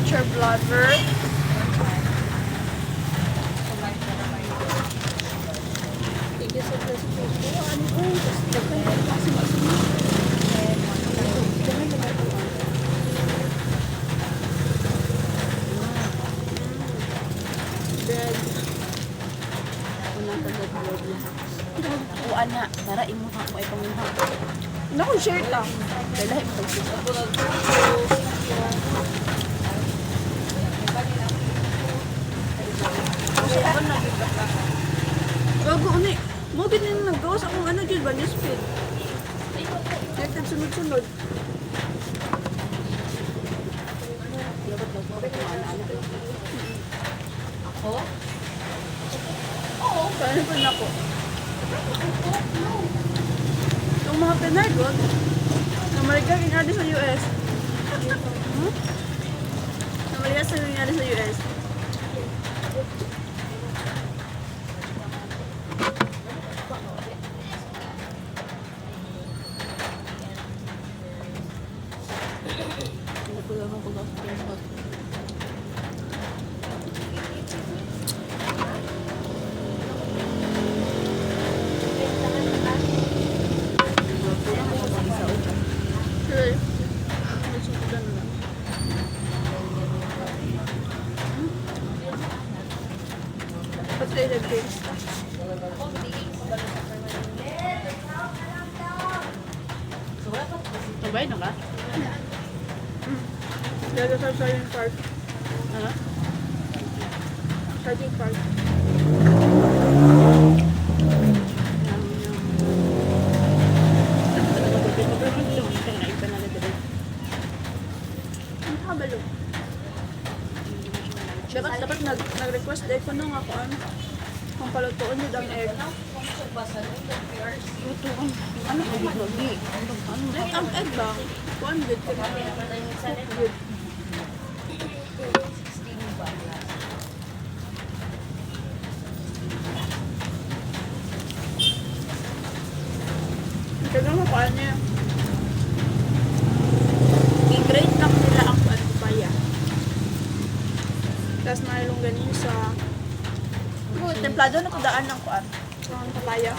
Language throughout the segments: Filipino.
nature vlogger. Tiga sa Facebook. Ano ko? Kasi Kuan na, tara imo ha mo ay panguha. naku, share ta. Dala imo pagsuka. Gago, uni. Mo ganyan naggawas akong ano dyan ba? Newsfeed. Connected sunod-sunod. Ako? Oo, kaya pa na ko. Yung mga pinagod, na marigag inali sa US. Na marigag sa inali sa US. Sure. Nasukudan na lang. Ba't kayo nag-face ka? Sabay na ka? Lalo sa Charging Park. Ano? Charging Park. Ang kabalo. Dapat nag-request dahil ko nung ako kung palutuon niyo ang egg. Lutuan. Ano ka lagi? Like ang egg lang. 100 ka na. Good. Kaya mo paano niya? I-grate lang nila ang papaya. Tapos mayroong ganun sa Templado na ko daan ng kuan. ang papaya.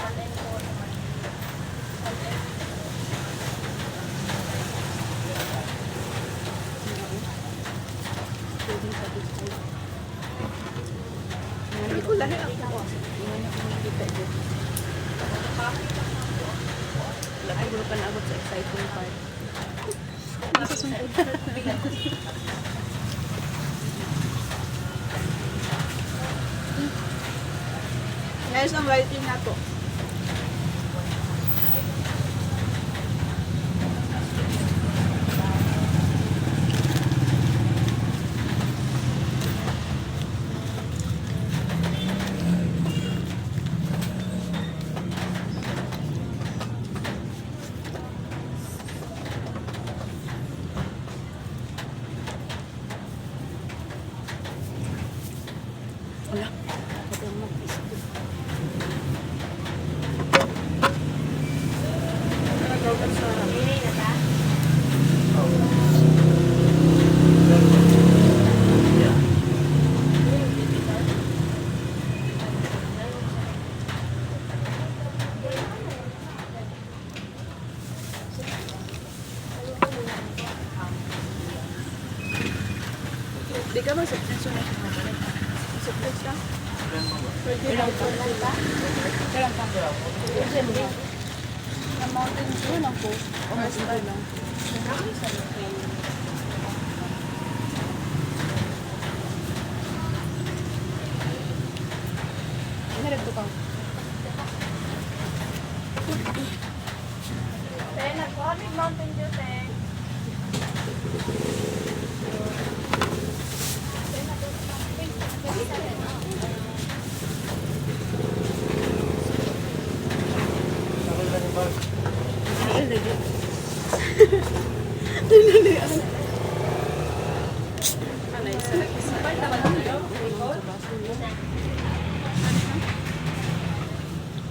Ay, kulahi ako. Lagi mo ka na abot sa exciting part. Nasa sunod. Guys, ang writing na to. Wala. Ito ang mag-isip. Nagawag sa di ka mag-surprise na surprise ka? Pwede lang po. Kailan ka? December. Na Mountain Dew lang po. O mas ba lang? Hinarap ko kang. Kaya nag-college Mountain Dew,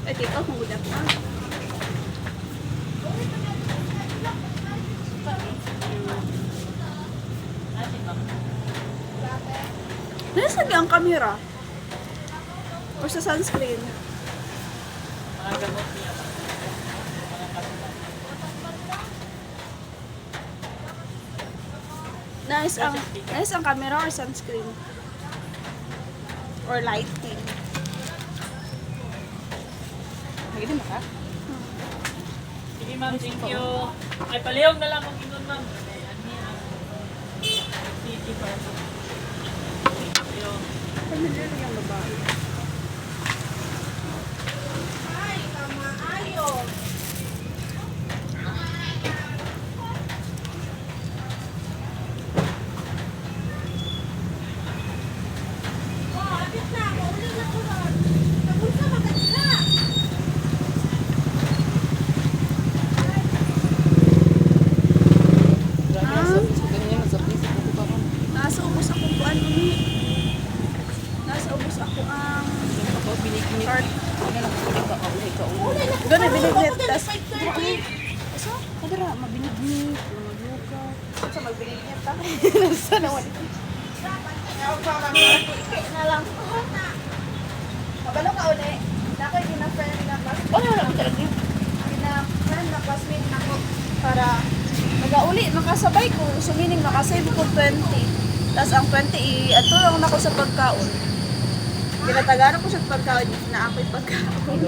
Eh, take out mo gudak na. lagi ang camera. Or sa sunscreen. Nice ang camera or sunscreen. Or lighting. Magiging mo ka? Sige ma'am, thank you. Ay, palihog na lang kung inon ma'am. City Park. Thank you. Familiar yung babae. Nasa ubos ako kuan umi. Nasa ubos ako ang cart. Gana binignet tas. So, kadara mabinignet, magluka. Sa magbinignet ta. Sana wala. Na lang. Kabalo ka uli. Nakoy gina-friend na class. Wala lang talaga. Gina-friend na classmate nako para nagauli makasabay ko. So meaning makasave ko 20. Tapos ang 20 ato lang nako sa pagkaon. Pinatagaran ko siya sa pagkaon na ako'y pagkaon.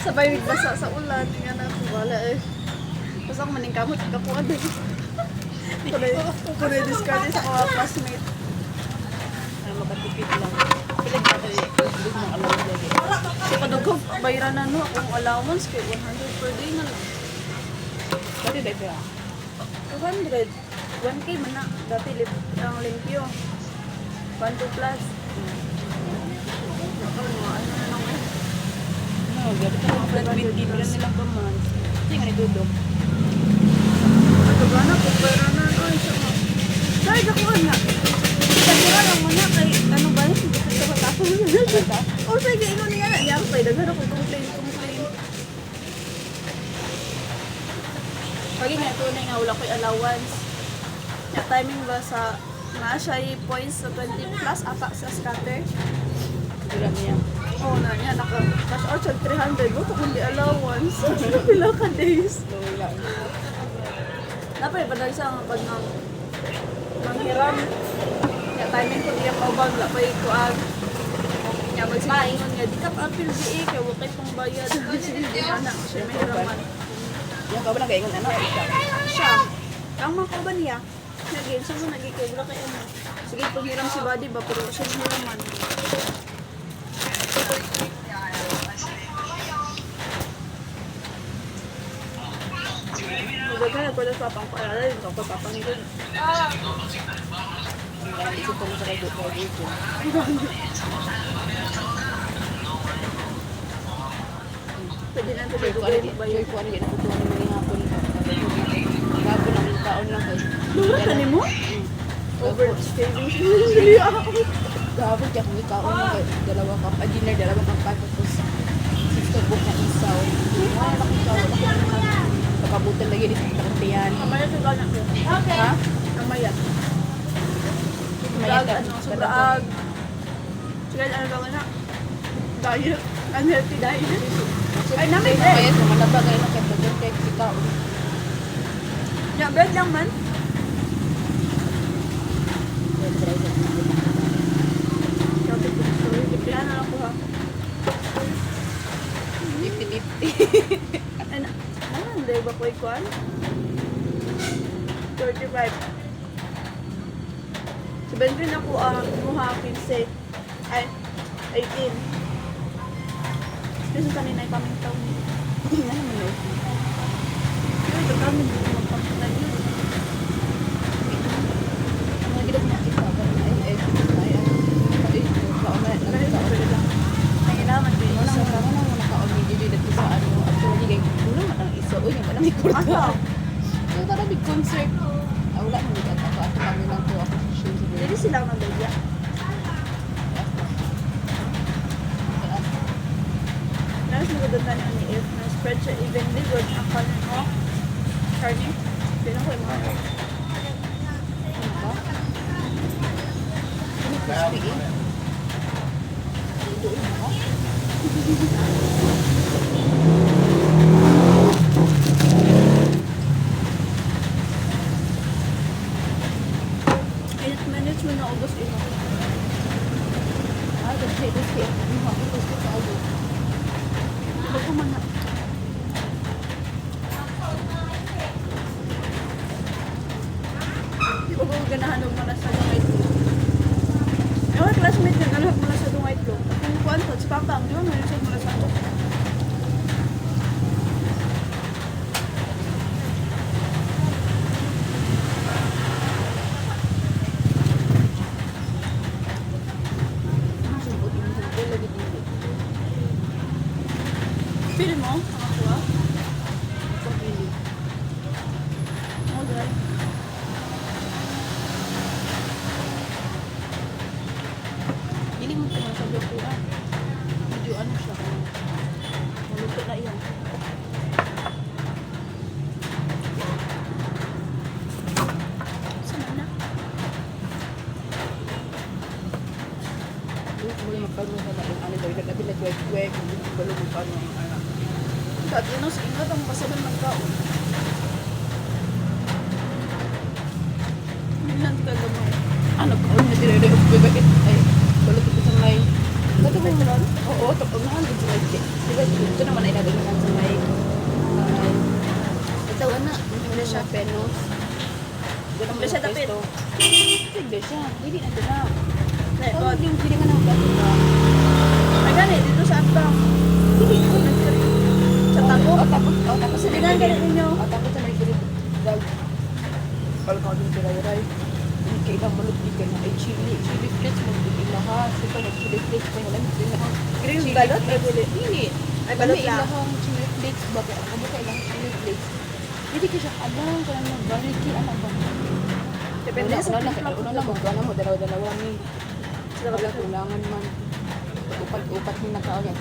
Sabay basa sa ulan. Nga na ako wala eh. Tapos ako maningkamot kakuha din. Kunay discard sa mga classmate. Ay, makatipid lang. Pilag na tayo. Pilag mo alam lagi. Padugog, bayaran na no, akong allowance kay 100 per day na lang. Dati dahil pera. 200. 1K man na. Dati ang limpyo. 1 plus. Ano na lang eh. No, gari ka lang. Friend, 20 lang nilang per month. Kasi nga nitulog. Ano ba na? Kung bayaran na. Ay, siya nga. Dahil ako na. Kaya lang mo na kay ano ba yun? Hindi ko sa matapos. O sige, ino niya na. Yan pa. Daghan ako complain. Pagi nga ito na nga wala ko'y allowance. Yung timing ba sa na siya points sa 20 plus ata sa scatter. Wala niya. Oo na niya, naka-cash out siya 300. Buto kundi allowance. Pila ka days. So, wala. Napay pa dahil sa pag manghiram. Yung timing ko diya kaubag, lapay ko ag. Kaya magsilingon nga, di ka pa-apil di kaya wakay pang bayad. Sige, di na na. Siya may hiraman. Yung ka ba nag-aingon ano? Siya. Ang mga kauban niya. Naging, sa mo naging wala kayo mo. Sige, panghiram si Buddy ba, pero siya yung hiraman. Magagana ko na sa pang-paaralan, ito ko papangin. Parang isip ko mo sa kayo dito. Pwede na ito Joy ko ano din. Joy ko ano din. Nakutuwa naman yung hapon. Hapon ang taon lang ko. Lura ka ni mo? Over savings. Gabot kaya kung ikaw mo dalawa ka pa dinner, dalawa kang pa tapos sister book na isaw. Wala na ikaw, wala ka naman. Nakabutan lagi dito sa kantiyan. Kamaya sa ganak ko. Ha? Kamaya. Maya Sobrag, ka. ano, sobrag. Sige, ano ba na? Diet. Unhealthy diet. Ay, namin eh. Kaya sa manaba kayo na kaya pag text ikaw. Ya, bread lang man. Sabi ko, sorry, lipihan na ako ha. 50-50. Ano, hindi ba ko ikuan? 35. Sabihin rin ako, kumuha 15. Ay, 18. Kasi kanina ay pamintaw niya. Ano naman yun? Pero ito kami dito magpapuntan yun. Ang gilid na kita ba na ay Dahil sa pwede lang. Nangilaman din wala isa. mo lang mo naka-on video dito sa ano actually kay kulang man ang iso uy wala may kurta. Asa? Yung tara big concert. Wala mo dito ako kami lang to ako shoes. Hindi sila ang nabigya. Nais mo doon tayo ni if na-spread siya evenly good ang kanin mo. Carne. Hindi na ko yung mga. crispy eh. Doon mo. Eight minutes mo na ubos ino. Ah, kasi ano ako gusto sa ulo. Bago man na. Di ba ko ganahan og mga sa dungay ko? Yung classmate niya ganahan mga sa dungay ko. Kung kuan po, si Papa, di ba meron siya mga sa to? Sumpot yung sumpot lagi dito. Feel mo? Ang kuha? Pagpili. Oo, dahil. Dili mo tayo sa blokuan. Medyo ano siya. Maluto na yan. Saan na? Muli magkaroon sa laking ano daw. Nagabi na kwek-kwek. Balo magkaroon ang anak. Dati no, sa ingat ang pasaban magkaon. Hindi lang ka gamay. Ano ko na dire-dire og bebek ay balot ko sa may Kato mo ron? Oo, tapos na ang sa may diba ito naman ay naganahan sa may ito ana, wala siya penos. Ganun Wala siya dapit. Hindi siya, hindi na ito na. Nay, Ikaw God. yung hindi nga nang gato ka. Ay, gani, dito sa Abdang. Sa Tago. Tapos Sa dingan gani ninyo. tapos sa may kirit. Dag. Kalkaw din tiray-ray. Hindi kailang malot di ka na ay chili flakes mo di ilaha. Sito na chili flakes pa yung ilaha. Green balot ay dili. Hindi. Ay, balot lang. Ilahang chili flakes ba? Kaya ako ka ilang chili flakes. Hindi ka siya alam ka lang ng bariki. Ano ba? Depende sa Una timpla ko. lang. Magkano mo. Dalawa-dalawa ni. Sa Wala balot. kulangan man. Upat ni nakaon yan.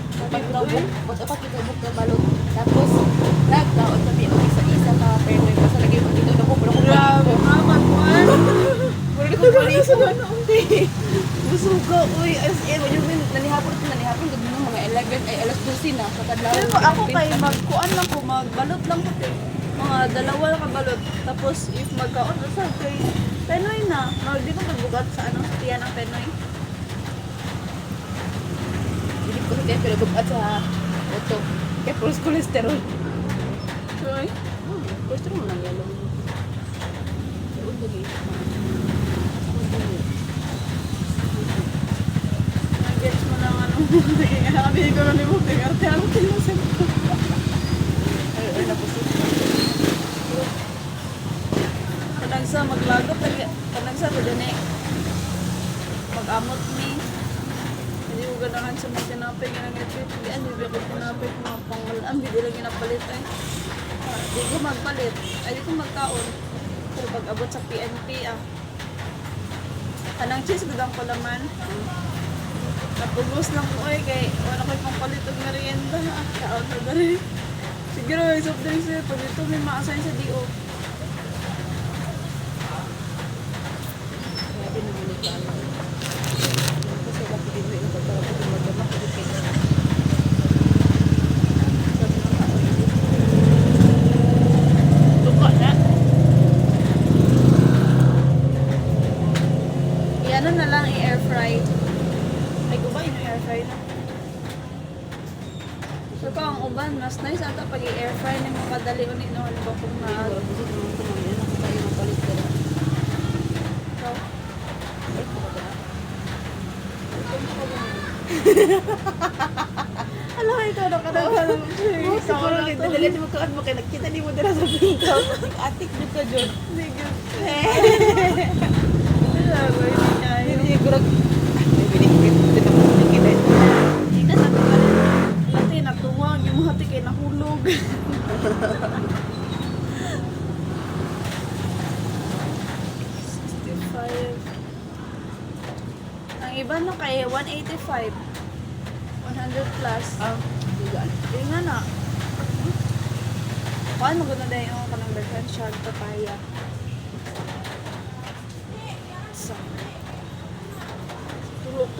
Upat kita buk na balot. Tapos, nagkaon kami o isa-isa ka. Pero may basta lagi mo dito na ko. Pero kung Grabe, maman mo. Pwede ko paliso. Busuga, uy. As in, yung nanihapon gud mo mga 11 ay alas 12 na sa kadlaw. Pero ako kay magkuan lang ko, magbalot lang ko kay mga dalawa ka balot. Tapos if magkaon sa kay Penoy na. Mag di ko magbugat sa ano, sa tiyan ang Penoy. Hindi ko sa pero bukat sa auto. Kaya pulse cholesterol. Soy. Cholesterol mo nang yalo. Pero lagi. Nag-gets mo lang ano. Kaya kami ko lang mo kay arte ako tinusin ko. Ay, tapos Kanang sa maglagot kanang sa dene. Mag-amot ni. Hindi ko ganahan sa mga tinapay nga nag-trip. Hindi, ano ko tinapay ko mga pangalan. Hindi lang ginapalit ay. Hindi ko magpalit. Ay, di ko magkaon. Pero pag-abot sa PNP kanang cheese, gudang ko laman. Napugos lang ko ay kay wala ko pang palit og merienda. Kaon na dali. Siguro, soft drinks eh. Pag ito may ma-assign sa DO. grabe naman ito. Kasi wala ko din mo yung pagkara ko din magdama ko din kayo. Sabi ng tao yun. Luko na. Iyan na lang i-air fry. Ay, kumain yung air fry na. So, kung ang uban, mas nice ata pag i-air fry na mga kadali ulit no. Ano ba kung Wala ko din naman kumain na tayo ng palit ka na. ikaw? Ay, ko ba na? Alam ko ikaw na kadang-kadang. Oo, siguro rin. Dali mo kaon mo kaya nakita di mo dala sa pinto. Atik nyo ka, John. Sige. Wala ko, hindi kaya. Hindi ko rin. Ay, binigit. Dito mo nakikita. Hindi na sabi ka rin. Ate, natuwag. Yung mga hati kayo nahulog. Ang iba no kay 185. 100 plus. Hindi ko alam. Yung nga na. Kuhaan mo gano'n dahil yung kanang berkan shark papaya. So.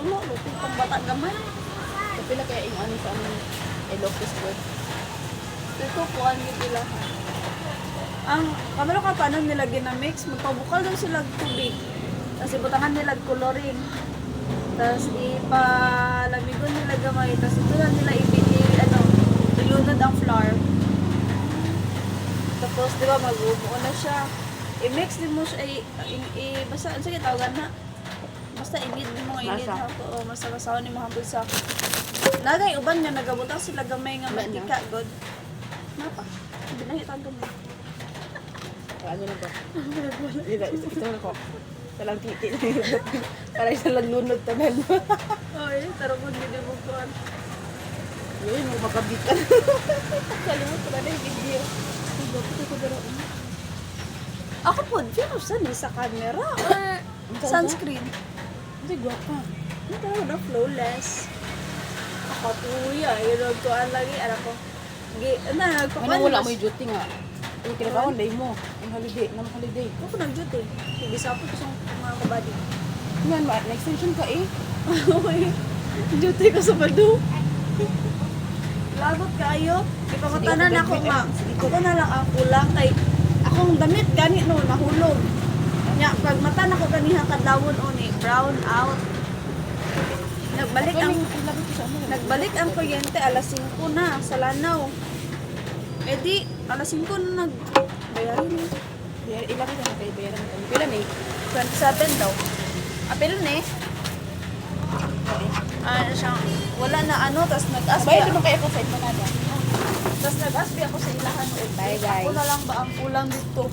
tulo, lupit pang bata gamay. Kapila kaya yung ano sa aming Ilocos Square. Ito po, ang nila. Ang, kamalo ka paano nila ginamix, magpabukal daw sila tubig. Tapos ibutangan nila coloring. Tapos ipalamigon nila gamay. Tapos ito lang nila ilunod ang flour. Tapos, di ba, mag-umuo na siya. I-mix din mo siya, basta, sige, tawagan na. Basta, i-mid din mo, i-mid Masa. na ito. O, masawasawan ni mo hambol sa nagay, uban nga, nagabutang sila gamay nga Wala na. mantika, God. Napa? Binahitan ko mo. Ano na ba? Ito na ko. Talang titi. Parang siya lang lunod tanan. Ay, tarapon din mo ko. Yun, makabitan. Kalimut ko na yung video. Ay, bakit ako gano'n? Ako po, pinusan sa camera or sunscreen. Hindi, gwapa. Hindi talaga na flawless. Ako tuya, yun ko ang lagi, anak ko. Nagpakuan. Ano wala mo yung duty nga? Yung kinakawan, day mo. Yung holiday, naman holiday. Ako nag-duty. Hindi sa ako sa mga kabady. Yan, na-extension ka eh. Okay. Duty ko sa bado. Lagot kayo. Ipamatanan ako nga. Ako na lang ang kulang kay akong damit gani no nahulog. Nya pag mata na ko ganiha kadlawon o ni brown out. Nagbalik ang kuryente alas 5 na sa Lanao. Eh di alas 5 na nagbayarin eh. Ilan ka na kayo bayaran? Pilan eh? 27 daw. Apil na eh. Siyang, wala na ano, tas nag-ask Bayad naman kayo ko sa Manada. tas nag-ask ako sa ilahan. Bye, guys. Ako na lang ba ang kulang dito?